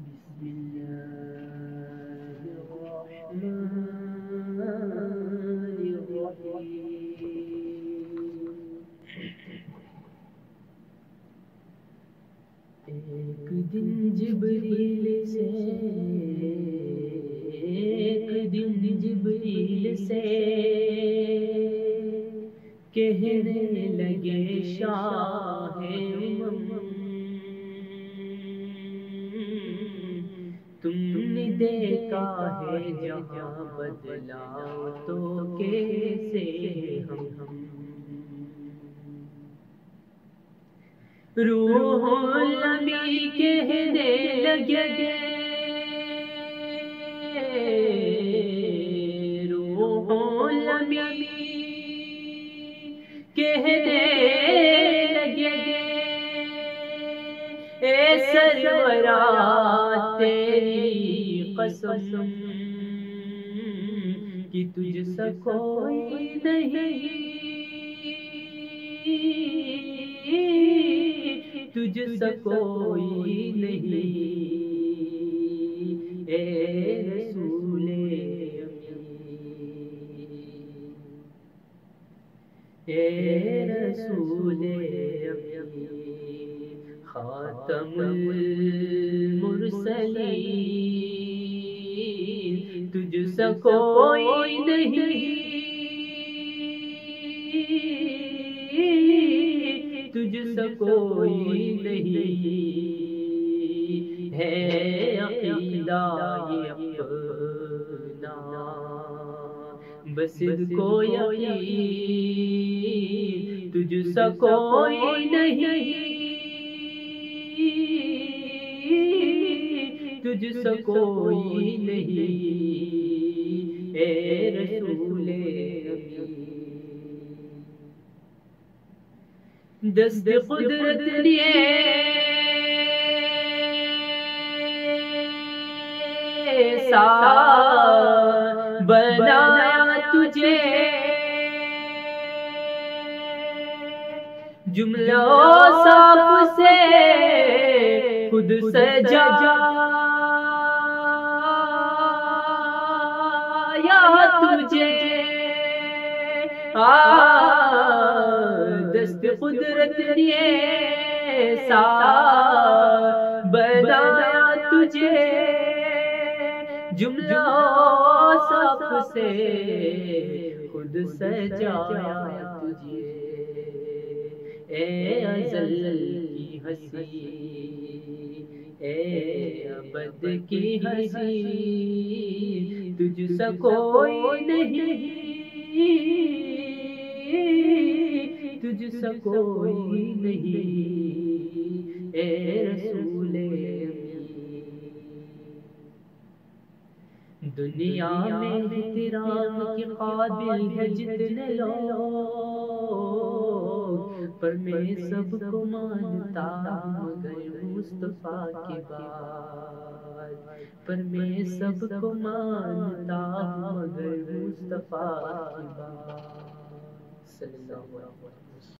بسم الله الرحمن الرحیم۔ ایک دن جبریل سے کہنے لگے شاہ تم نے دیکھا ہے جہاں بدلاؤ تو کیسے ہم روح النبی کہنے لگے روح النبی کہنے لگے اے سرورا تیری قسم کہ تجھ سا کوئی نہیں، تجھ سا کوئی نہیں، اے رسول امین، اے رسول امین، خاتم المرسلین، تجھ سا کوئی نہیں، تجھ سا کوئی نہیں، ہے عقیدہ یہ اپنا بس کو یقین، تجھ سا کوئی نہیں، تجھ سا کوئی نہیں، اے رسول امین۔ دست قدرت نے ایسا بنایا تجھے، جملہ صاف سے خود سجایا تجھے، دست قدرت نے ایسا بنایا تجھے، جملہ صاف سے خود سجایا تجھے، اے ازل کی ہستی، اے ابد کی ہستی، تجھ سا کوئی نہیں، تجھ سا کوئی نہیں، اے رسول امین۔ دنیا میں احترام کے قابل ہے جتنے لوگ، پر میں سب کو مانتا مگر مصطفیٰ کی بات، پر میں سب کو مانتا مگر مصطفیٰ کی بات، صلی اللہ علیہ وسلم۔